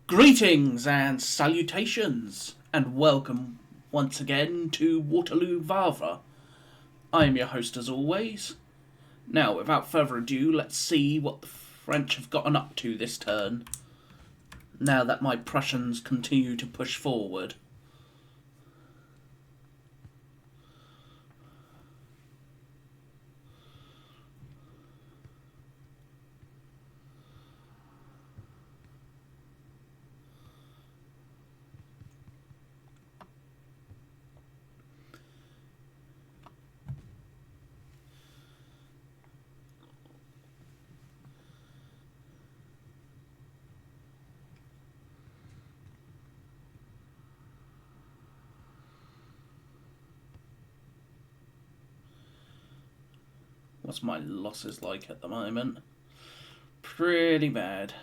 Greetings and salutations, and welcome once again to Waterloo and Wavre. I am your host as always. Now, without further ado, let's see what the French have gotten up to this turn, now that my Prussians continue to push forward. What's my losses like at the moment? Pretty bad.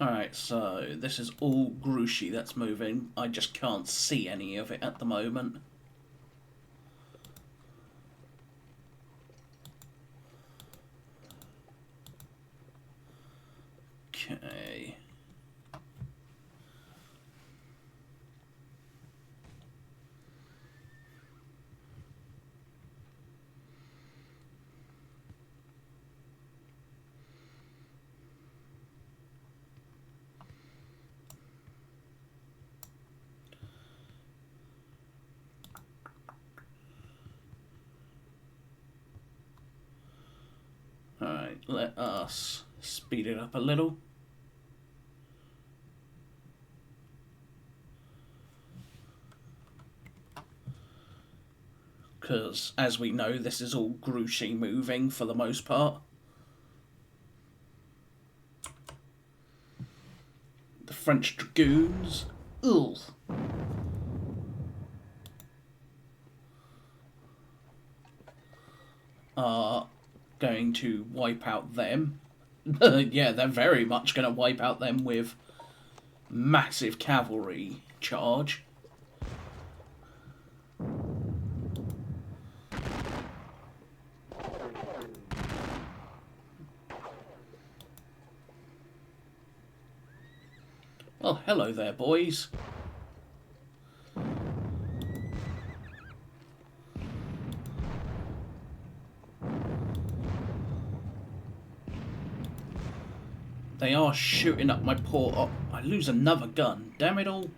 Alright, so this is all Grouchy that's moving. I just can't see any of it at the moment. Okay. Alright, let us speed it up a little. Because, as we know, this is all Grouchy moving for the most part. The French Dragoons. Ugh. Are going to wipe out them. Yeah, they're very much going to wipe out them with massive cavalry charge. Well, hello there, boys. They are shooting up my port. Oh, I lose another gun. Damn it all.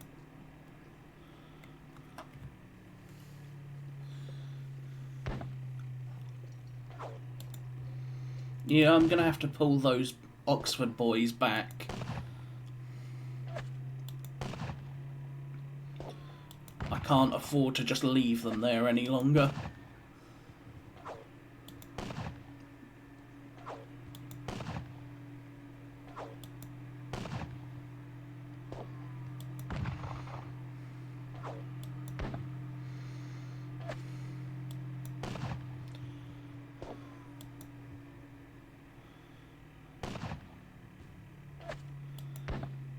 Yeah, I'm going to have to pull those Oxford boys back. I can't afford to just leave them there any longer.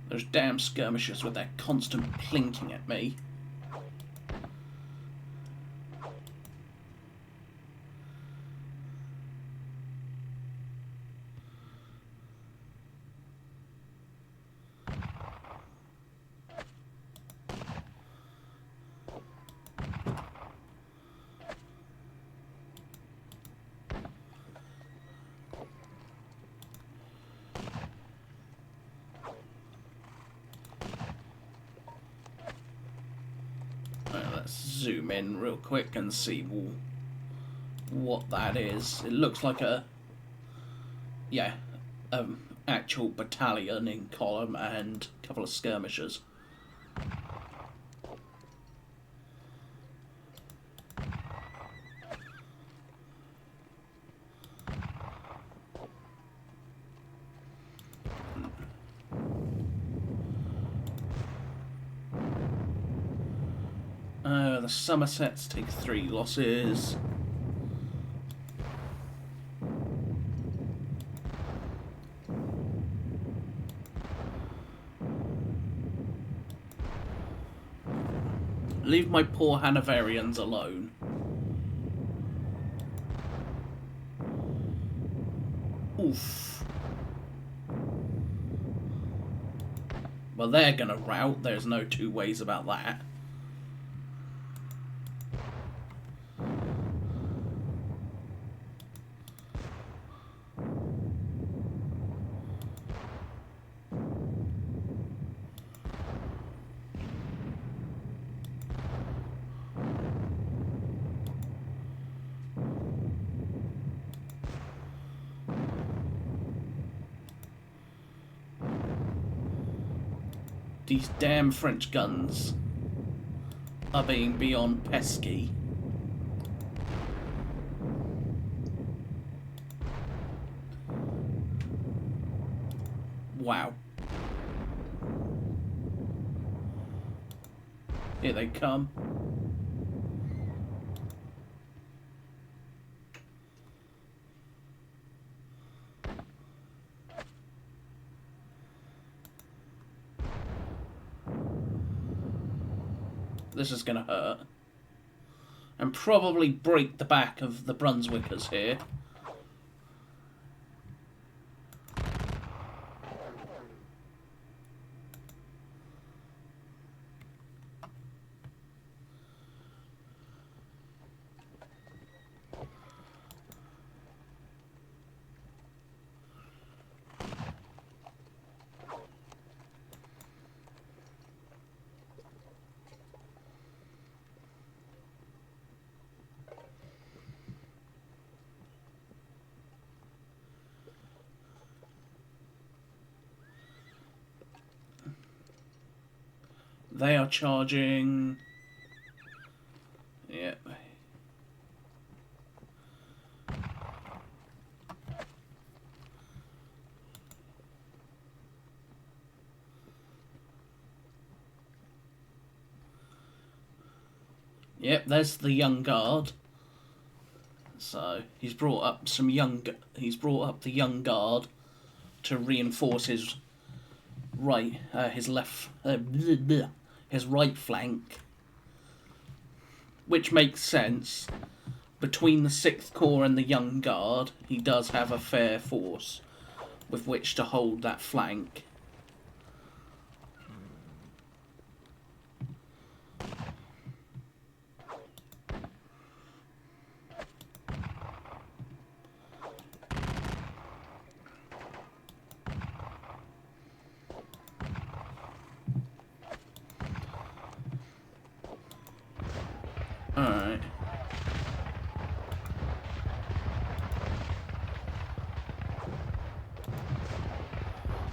Those damn skirmishers with their constant plinking at me. Let's zoom in real quick and see what that is. It looks like a actual battalion in column and a couple of skirmishers. The Somersets take 3 losses. Leave my poor Hanoverians alone. Oof. Well, they're gonna rout. There's no two ways about that. These damn French guns are being beyond pesky. Wow. Here they come. This is going to hurt. And probably break the back of the Brunswickers here. They are charging. Yeah. Yep, there's the young guard. So he's brought up some young. He's brought up the young guard to reinforce his right, his left, his right flank, which makes sense. Between the 6th Corps and the Young Guard, he does have a fair force with which to hold that flank. Alright.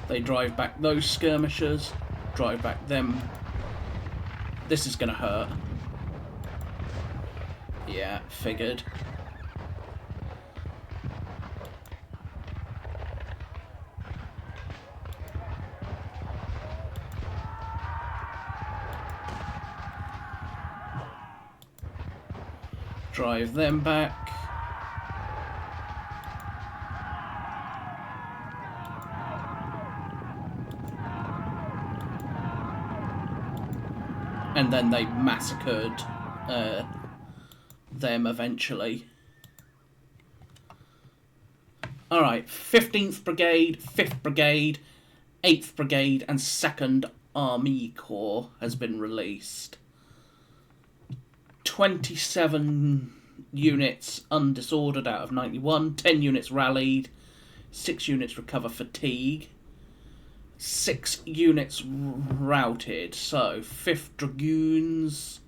They drive back those skirmishers, drive back them. This is gonna hurt. Yeah, figured. Drive them back. And then they massacred them eventually. Alright, 15th Brigade, 5th Brigade, 8th Brigade and 2nd Army Corps has been released. 27 units undisordered out of 91, 10 units rallied, 6 units recover fatigue, 6 units routed. So 5th Dragoons,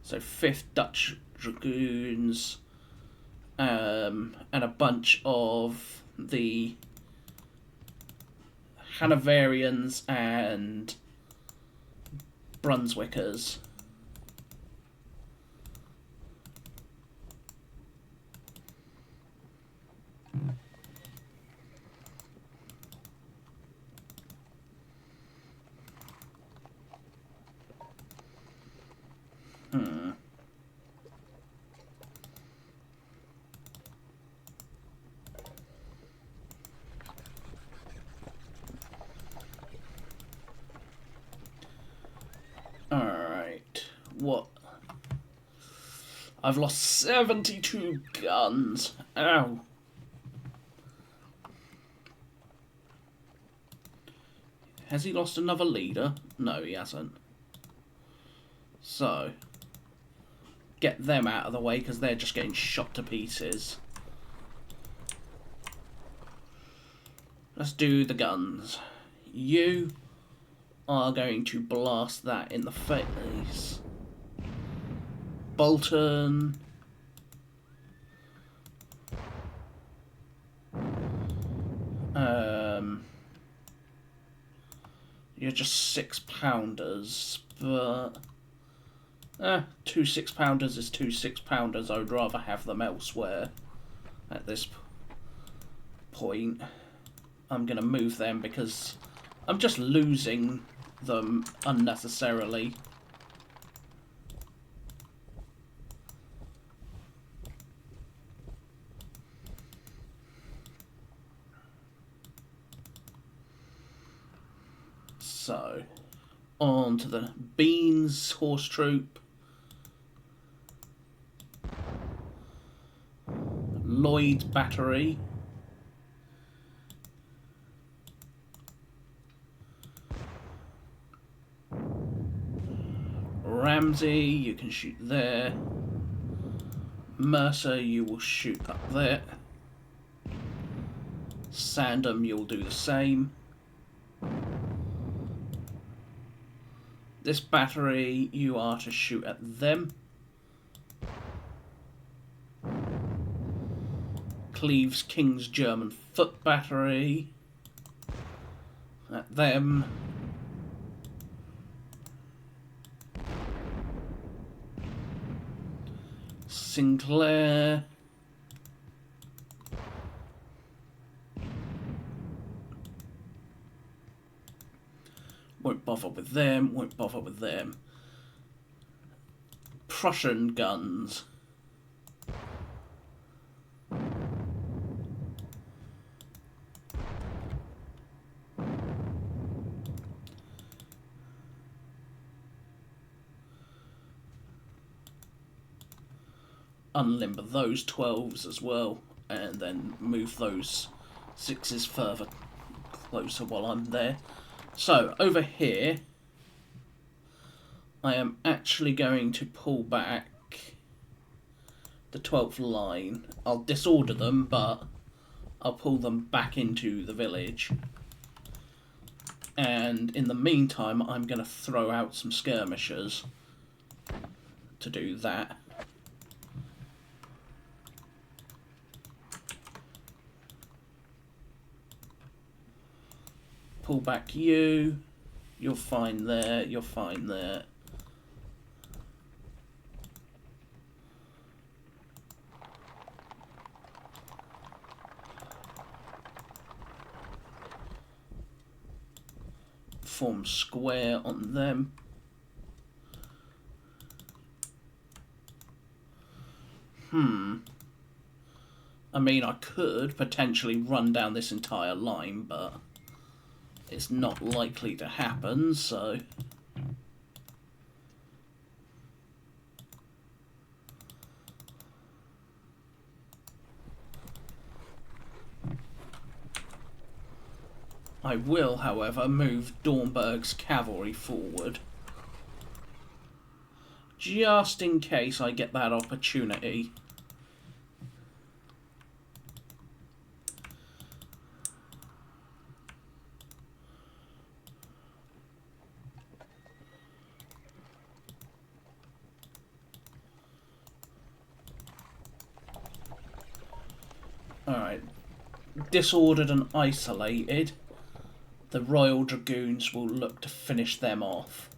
so 5th Dutch Dragoons, and a bunch of the Hanoverians and Brunswickers. Hmm. Alright. What? I've lost 72 guns. Ow. Has he lost another leader? No, he hasn't. So, get them out of the way because they're just getting shot to pieces. Let's do the guns. You are going to blast that in the face. Bolton. You're just 6-pounders, but 2 6-pounders is 2 6-pounders. I would rather have them elsewhere at this point. I'm going to move them because I'm just losing them unnecessarily. So, on to the Beans horse troop. Lloyd's battery. Ramsey, you can shoot there. Mercer, you will shoot up there. Sandham, you'll do the same. This battery, you are to shoot at them. Cleves King's German foot battery. At them. Sinclair. Won't bother with them, won't bother with them. Prussian guns. Unlimber those 12s as well, and then move those 6s further closer while I'm there. So, over here, I am actually going to pull back the 12th line. I'll disorder them, but I'll pull them back into the village. And in the meantime, I'm going to throw out some skirmishers to do that. Pull back you. You're fine there. You're fine there. Form square on them. I mean, I could potentially run down this entire line, but it's not likely to happen, so I will, however, move Dornberg's cavalry forward. Just in case I get that opportunity. Alright. Disordered and isolated. The Royal Dragoons will look to finish them off.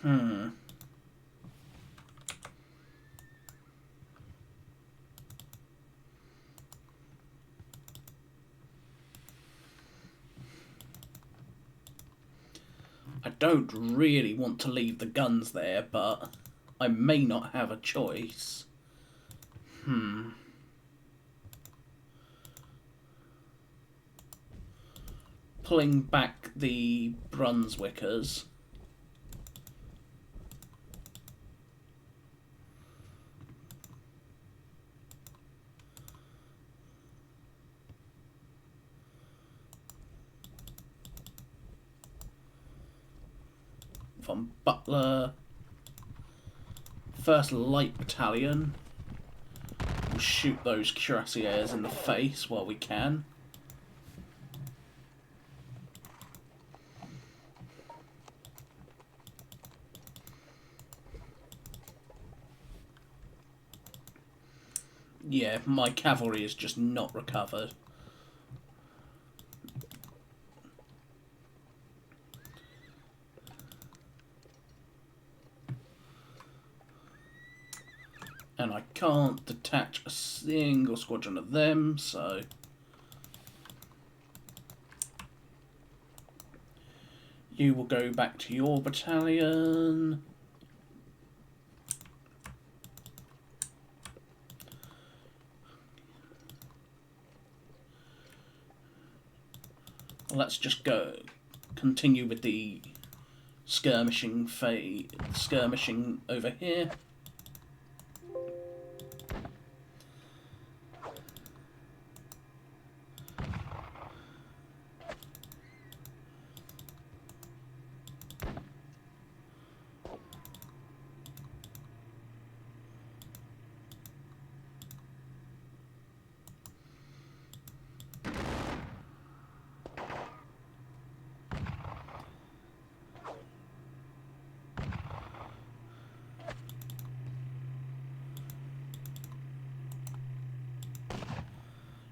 Hmm. I don't really want to leave the guns there, but I may not have a choice. Pulling back the Brunswickers. Von Butler. 1st Light Battalion. We'll shoot those cuirassiers in the face while we can. Yeah, my cavalry is just not recovered. And I can't detach a single squadron of them, so... You will go back to your battalion. Let's just continue with the skirmishing over here.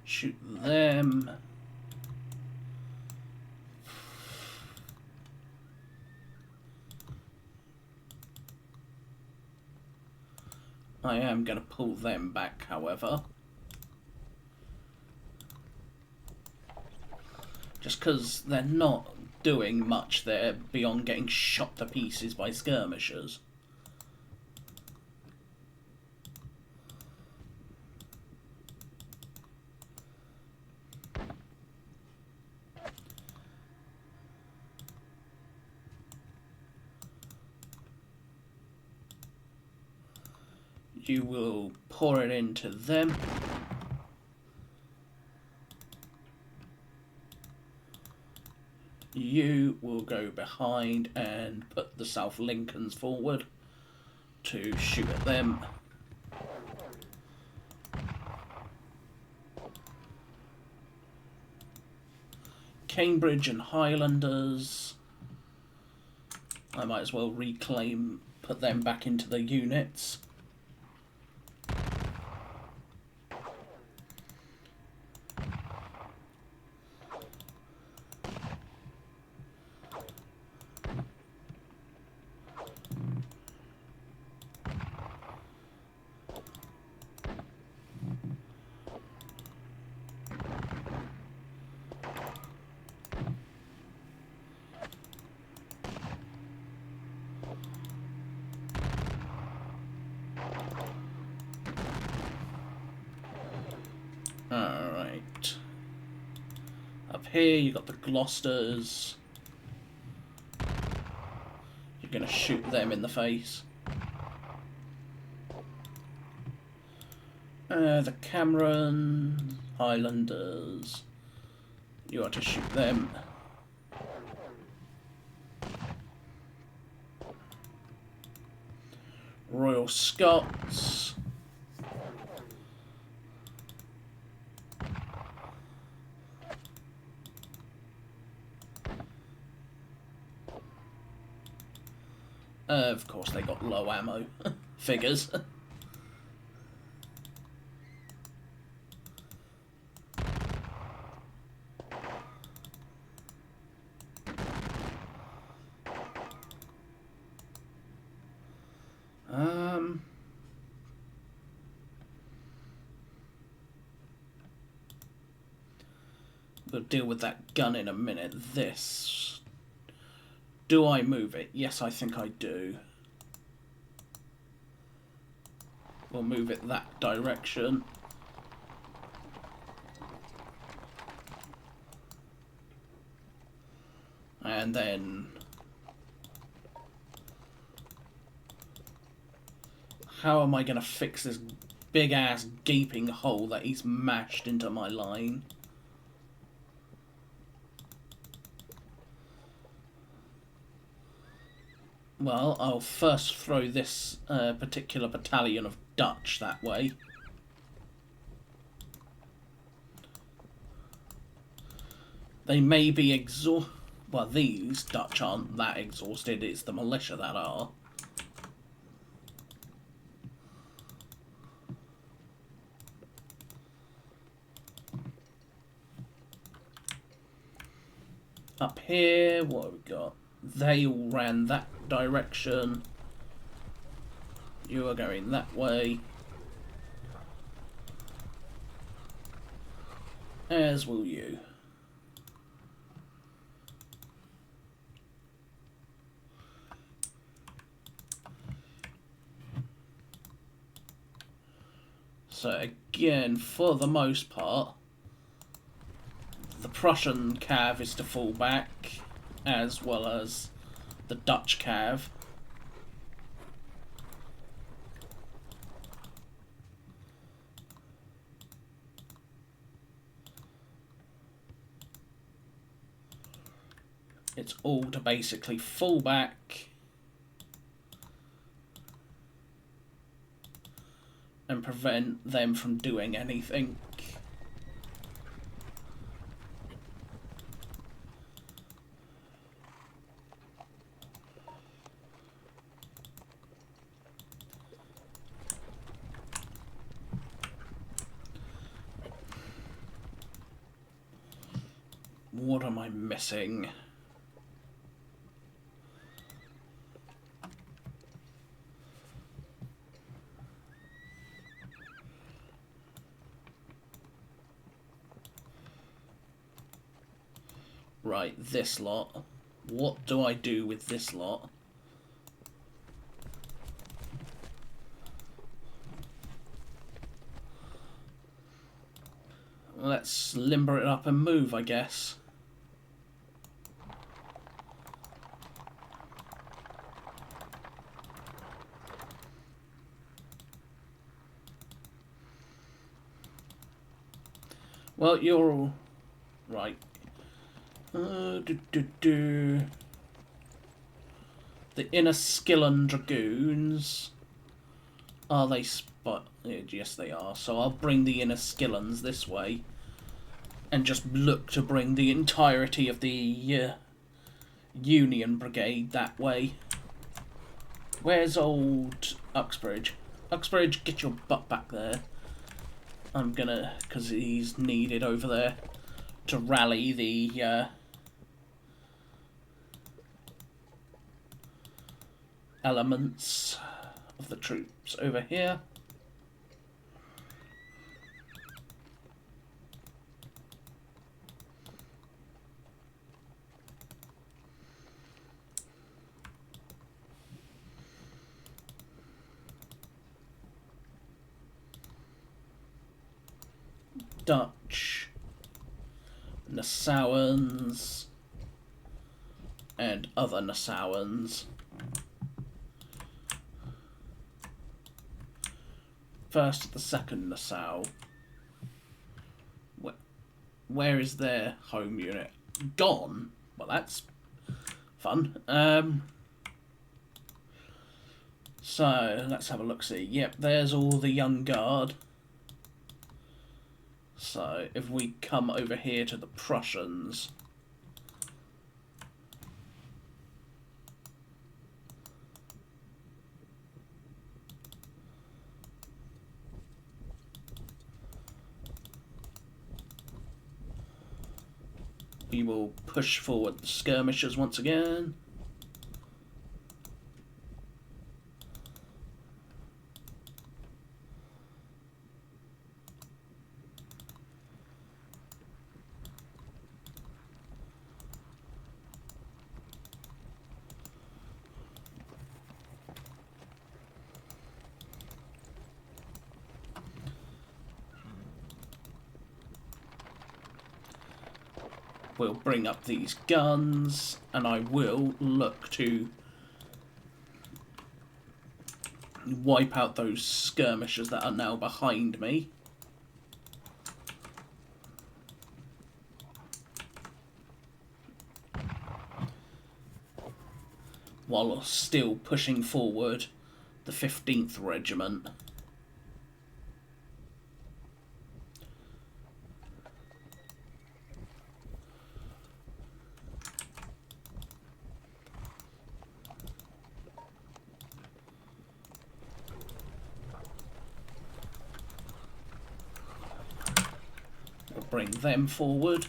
Shoot them. I am going to pull them back, however. Just because they're not doing much there beyond getting shot to pieces by skirmishers. You will pour it into them. You will go behind and put the South Lincolns forward to shoot at them. Cambridge and Highlanders. I might as well put them back into the units. Alright. Up here you got the Gloucesters. You're going to shoot them in the face. The Cameron Highlanders. You are to shoot them. Royal Scots. Of course they got low ammo. Figures. We'll deal with that gun in a minute. This. Do I move it? Yes, I think I do. We'll move it that direction. And then... how am I going to fix this big-ass gaping hole that he's mashed into my line? Well, I'll first throw this particular battalion of Dutch that way. They may be exhausted. Well, these Dutch aren't that exhausted, it's the militia that are. Up here, what have we got? They all ran that direction. You are going that way. As will you. So again, for the most part, the Prussian cav is to fall back, as well as the Dutch cav. It's all to basically fall back and prevent them from doing anything. What am I missing? Right, this lot. What do I do with this lot? Let's limber it up and move, I guess. Well, you're all right. The Inniskillen Dragoons. Are they yes, they are. So I'll bring the Inniskillens this way. And just look to bring the entirety of the Union Brigade that way. Where's old Uxbridge? Uxbridge, get your butt back there. I'm gonna, because he's needed over there to rally the elements of the troops over here. Dutch, Nassauans, and other Nassauans. First, the second Nassau. Where is their home unit? Gone? Well, that's fun. So, let's have a look-see. Yep, there's all the Young Guard. So, if we come over here to the Prussians... we will push forward the skirmishers once again. We'll bring up these guns, and I will look to wipe out those skirmishers that are now behind me. While still pushing forward the 15th Regiment. We'll bring them forward.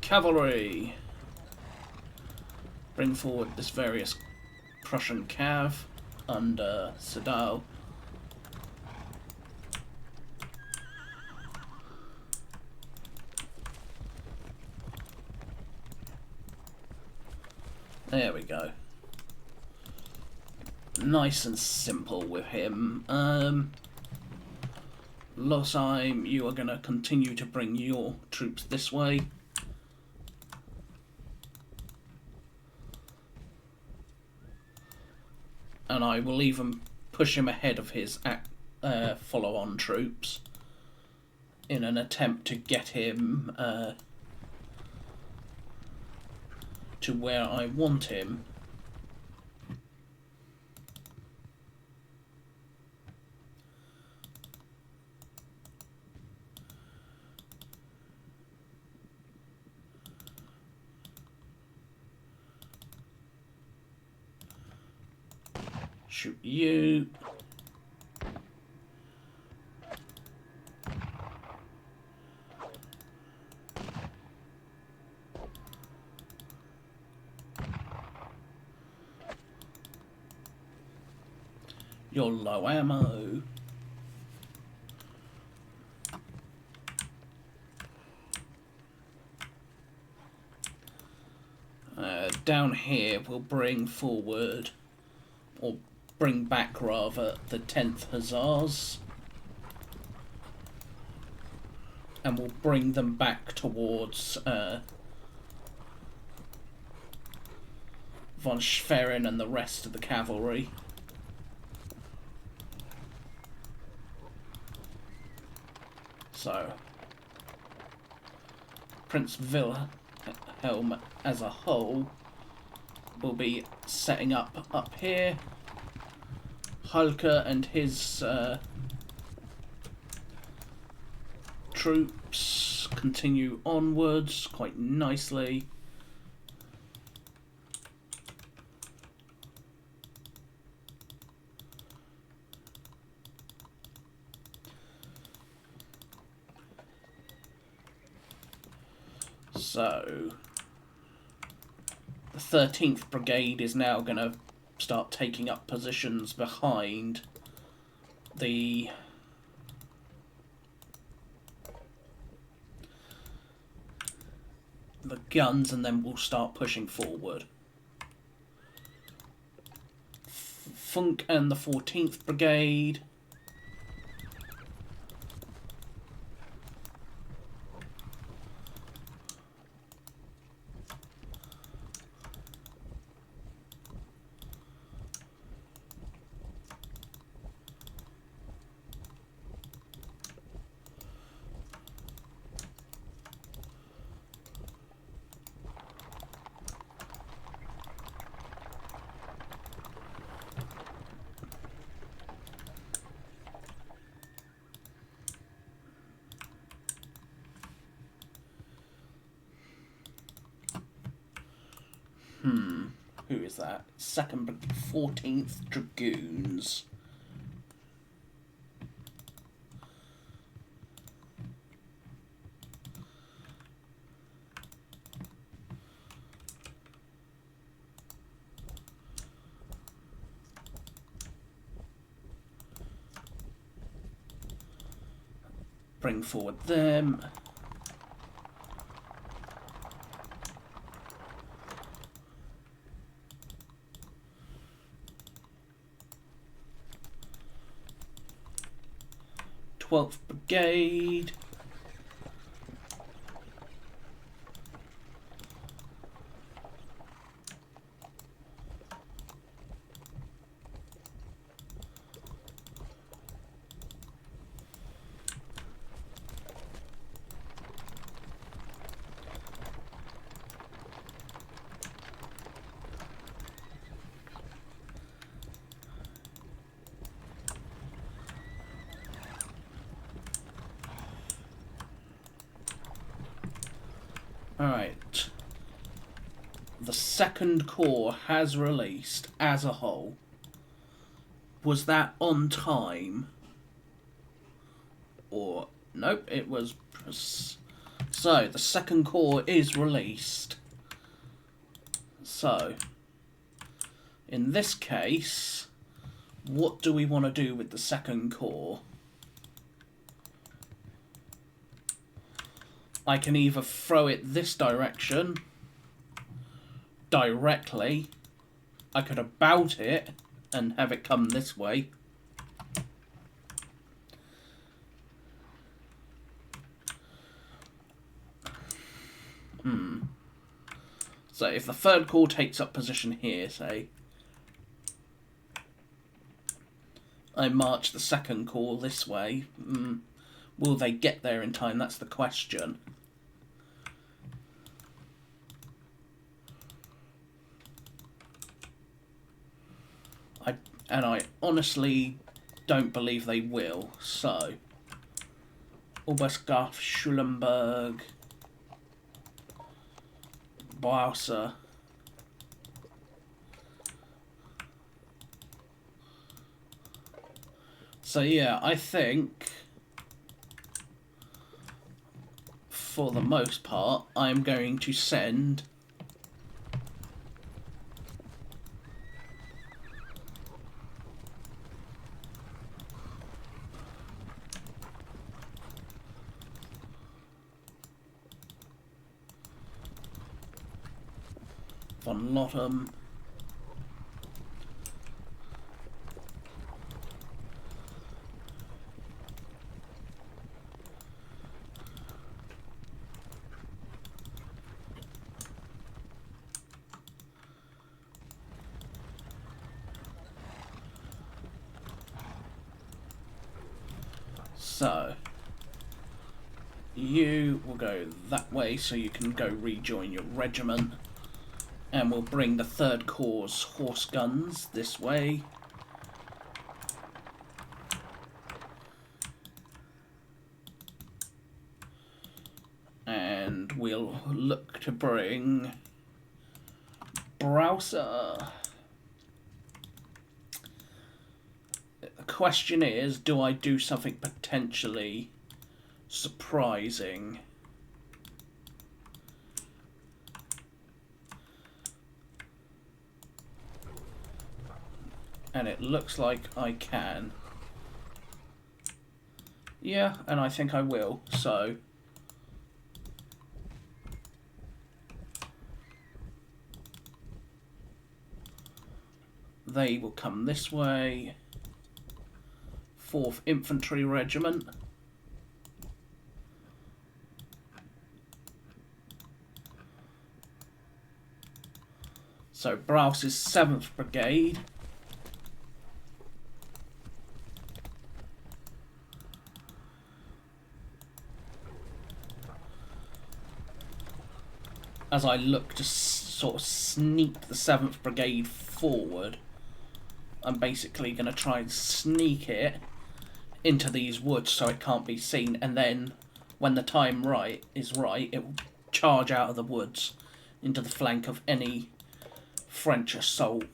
Cavalry! Bring forward this various Prussian cav under Sedal. There we go. Nice and simple with him. Losheim, you are going to continue to bring your troops this way. And I will even push him ahead of his follow-on troops in an attempt to get him to where I want him. Shoot you. You're low ammo. Down here we'll bring forward, or bring back rather, the 10th Hussars, and we'll bring them back towards von Schwerin and the rest of the cavalry. So Prince Wilhelm as a whole will be setting up here. Hulke and his troops continue onwards quite nicely. So the 13th Brigade is now going to start taking up positions behind the guns, and then we'll start pushing forward. Funk and the 14th Brigade who is that? 2nd 14th Dragoons. Bring forward them. 12th Brigade. Alright. The Second Corps has released as a whole. Was that on time? Or, nope, it was... So, the Second Corps is released. So, in this case, what do we want to do with the Second Corps? I can either throw it this direction, directly. I could about it and have it come this way. So if the Third Corps takes up position here, say, I march the Second Corps this way. Will they get there in time? That's the question. I honestly don't believe they will. So, Oberstgraf Schulenburg, Browser. So yeah, I think for the most part I'm going to send von Lottam, so you will go that way so you can go rejoin your regiment. And we'll bring the Third Corps' horse guns this way. And we'll look to bring Browser. The question is, do I do something potentially surprising? And it looks like I can. Yeah, and I think I will, so... They will come this way. 4th Infantry Regiment. So Browse's 7th Brigade. As I look to sort of sneak the 7th Brigade forward, I'm basically going to try and sneak it into these woods so it can't be seen, and then when the time is right, it will charge out of the woods into the flank of any French assault.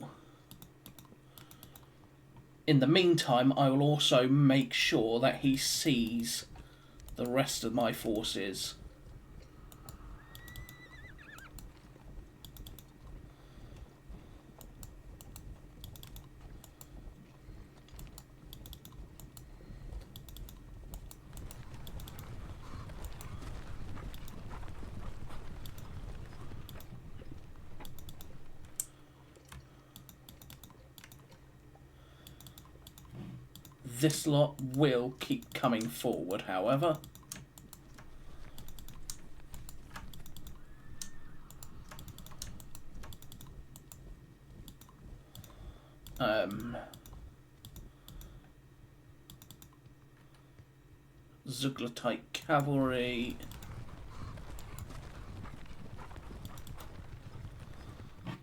In the meantime, I will also make sure that he sees the rest of my forces. This lot will keep coming forward, however. Zugler-type cavalry.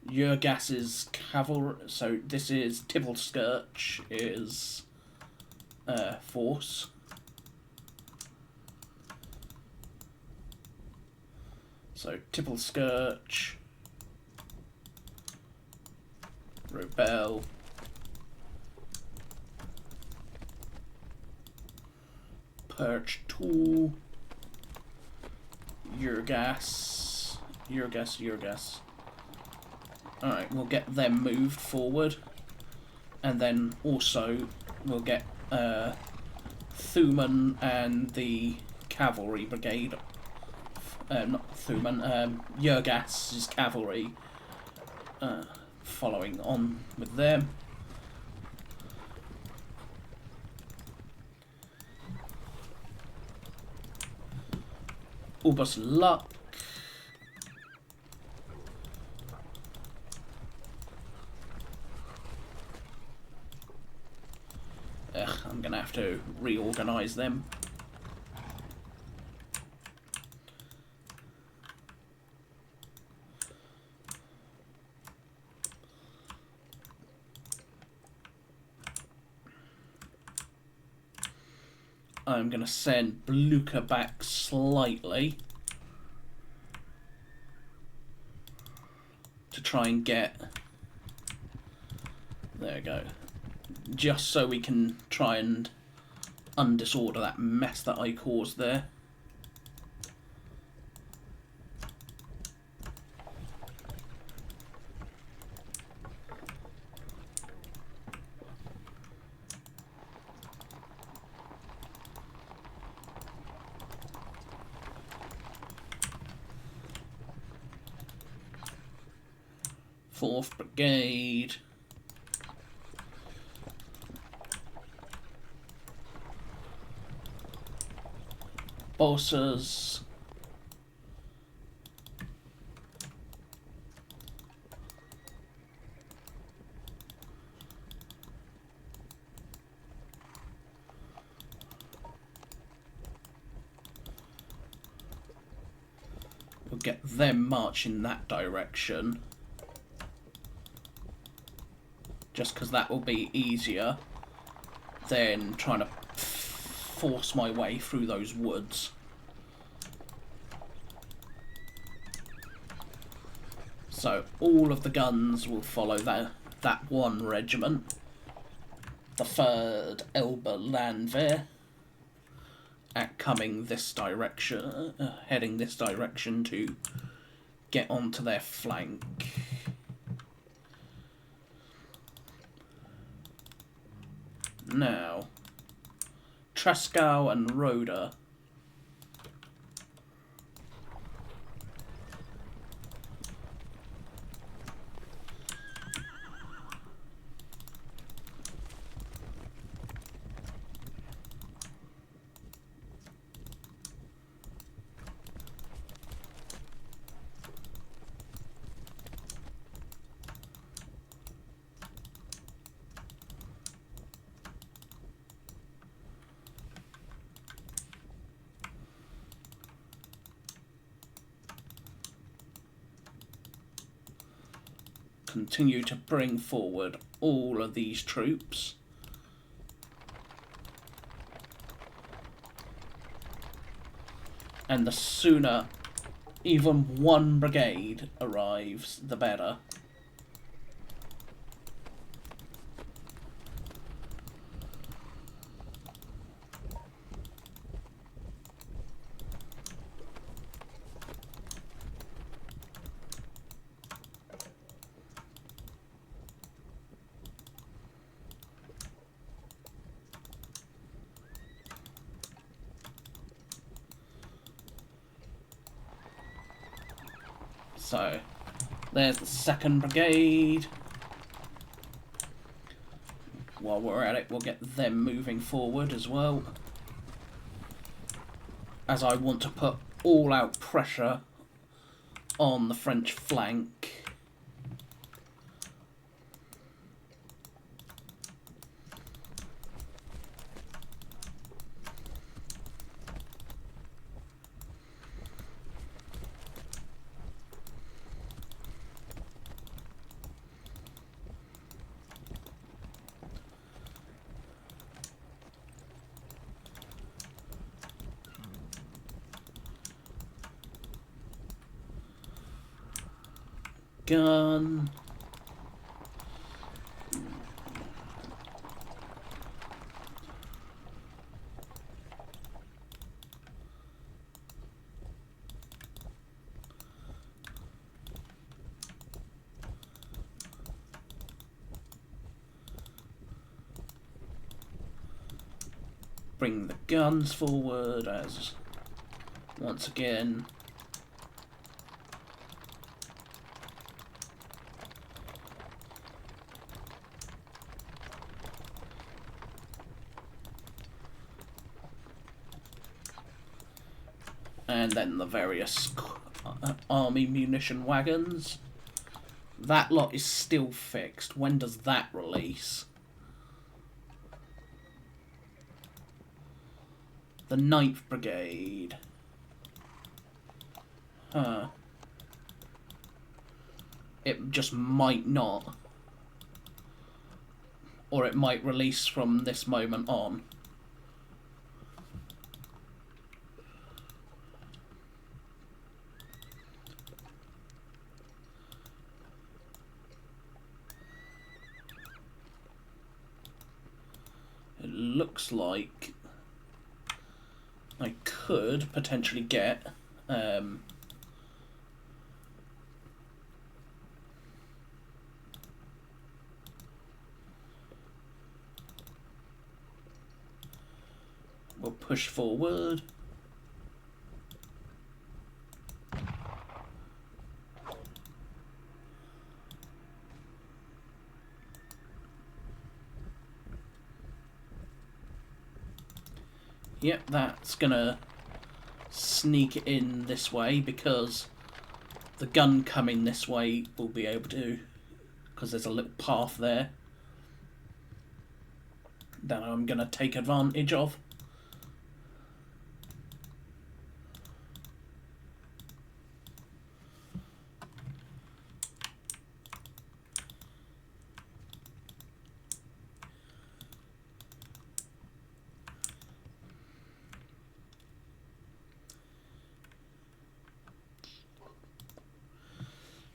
Jurgas's cavalry. So this is Tibbleskirch is force. So Tibbleskirch, Rebel, Perch 2, Jurgas. Alright, we'll get them moved forward. And then also we'll get Thuman and the cavalry brigade. Not Thuman, Jurgas's cavalry following on with them. Ubus Luck. I'm gonna have to reorganize them. I'm going to send Blucher back slightly to try and get... There we go. Just so we can try and undisorder that mess that I caused there. Fourth Brigade. Bosses. We'll get them marching that direction. Just because that will be easier than trying to force my way through those woods. So all of the guns will follow that one regiment, the 3rd Elbe Landwehr, coming this direction, heading this direction to get onto their flank. Now, Trescow and Roda. Continue to bring forward all of these troops. And the sooner even one brigade arrives, the better. So, there's the 2nd Brigade. while we're at it, we'll get them moving forward as well, as I want to put all-out pressure on the French flank. Gun. Bring the guns forward as once again and then the various army munition wagons. That lot is still fixed. When does that release? The 9th Brigade. Huh. It just might not. Or it might release from this moment on. It looks like I could potentially get we'll push forward. Yep, that's gonna sneak it in this way because the gun coming this way will be able to, because there's a little path there that I'm gonna take advantage of.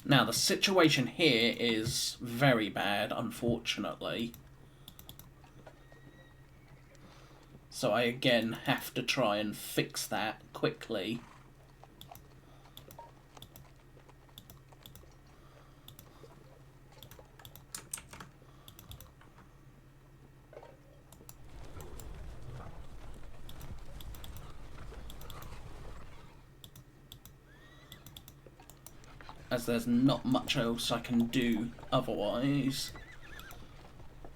Now, the situation here is very bad, unfortunately. So I again have to try and fix that quickly. As there's not much else I can do otherwise.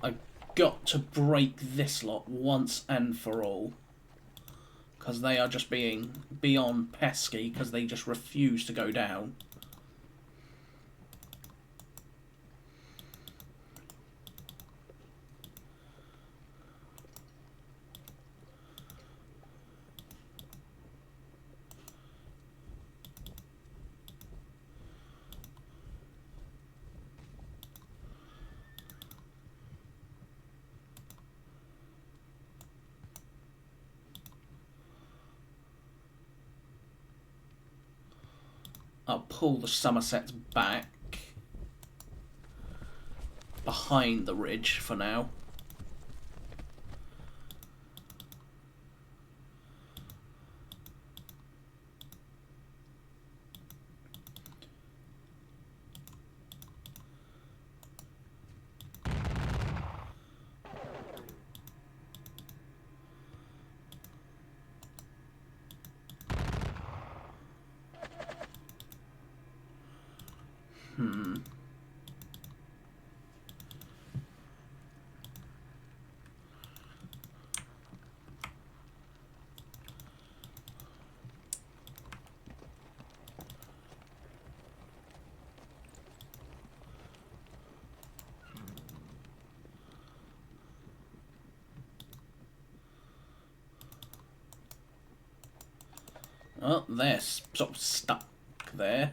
I've got to break this lot once and for all. Because they are just being beyond pesky, because they just refuse to go down. I'll pull the Somersets back behind the ridge for now. Oh, they're sort of stuck there.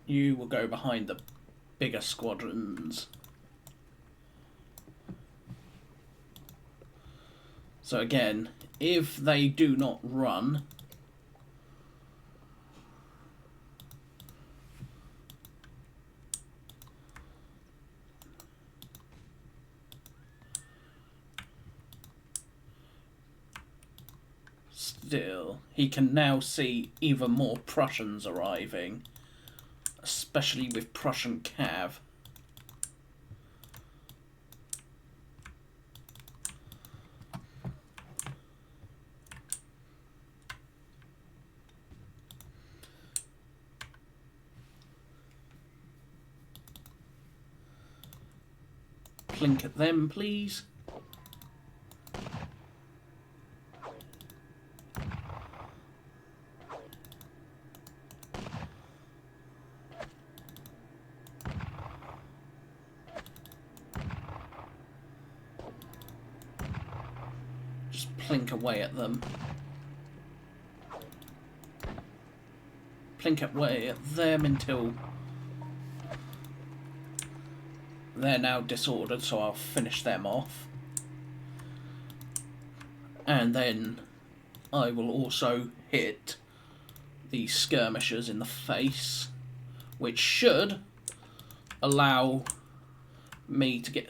You will go behind the bigger squadrons. So again, if they do not run, still, he can now see even more Prussians arriving, especially with Prussian cav. Plink at them, please. Just plink away at them. Plink away at them until they're now disordered, so I'll finish them off. And then I will also hit the skirmishers in the face, which should allow me to get,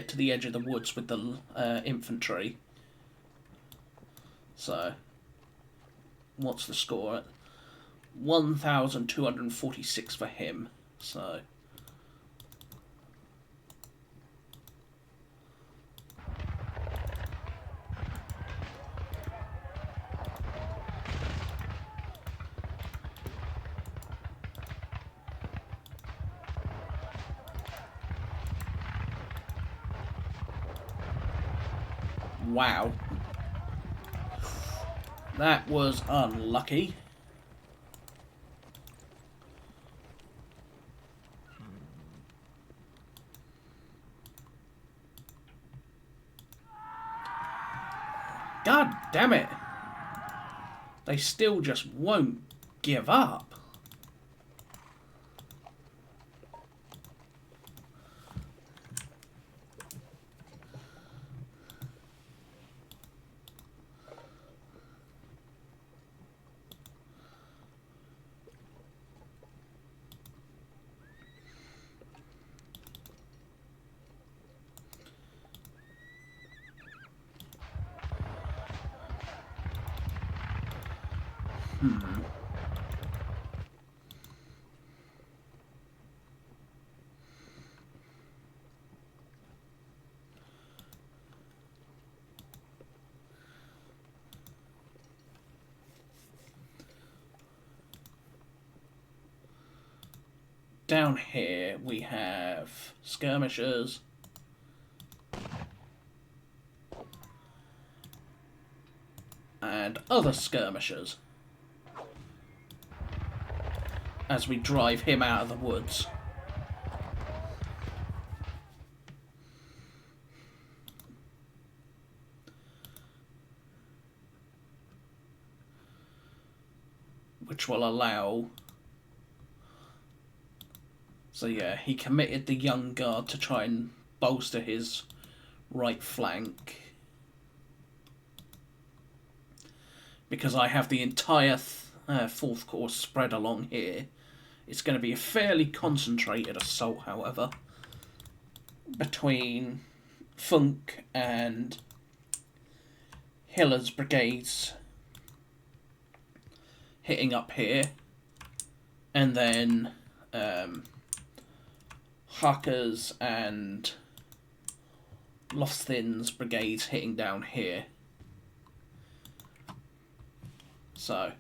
to the edge of the woods with the infantry. So, what's the score? 1,246 for him. So. Wow. That was unlucky. God damn it. They still just won't give up. Down here we have skirmishers. And other skirmishers. As we drive him out of the woods. Which will allow... So yeah, he committed the young guard to try and bolster his right flank. Because I have the entire fourth corps spread along here. It's going to be a fairly concentrated assault, however, between Funk and Hiller's brigades hitting up here, and then Harker's and Loftin's brigades hitting down here. So,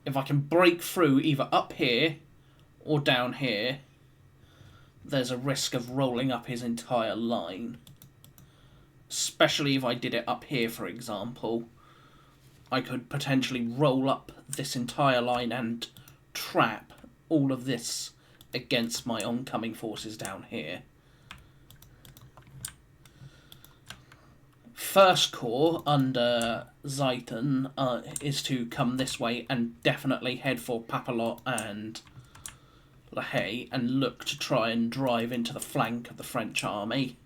if I can break through either up here or down here, there's a risk of rolling up his entire line. Especially if I did it up here, for example. I could potentially roll up this entire line and trap all of this against my oncoming forces down here. First Corps under Zieten is to come this way and definitely head for Papelotte and La Haye and look to try and drive into the flank of the French army.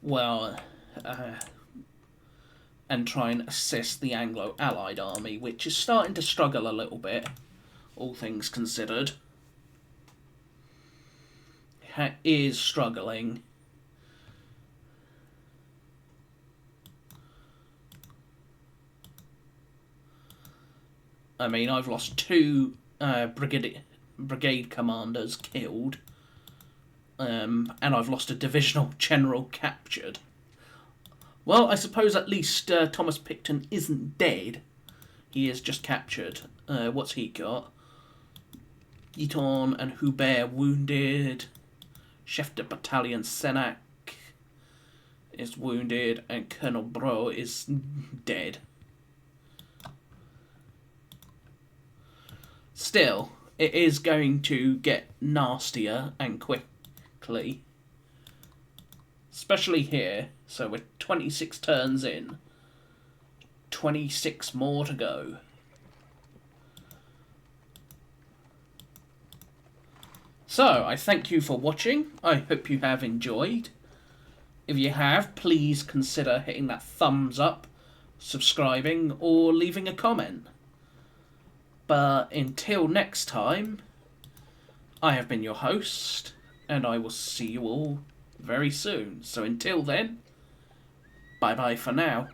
Well, and try and assist the Anglo-Allied army, which is starting to struggle a little bit, all things considered. It is struggling. I mean, I've lost 2 brigade commanders killed, and I've lost a divisional general captured. Well, I suppose at least Thomas Picton isn't dead. He is just captured. What's he got? Guiton and Hubert wounded. Chef de Battalion Senac is wounded, and Colonel Bro is dead. Still, it is going to get nastier and quickly. Especially here. So we're 26 turns in. 26 more to go. So, I thank you for watching. I hope you have enjoyed. If you have, please consider hitting that thumbs up, subscribing, or leaving a comment. But until next time, I have been your host, and I will see you all very soon. So until then, bye-bye for now.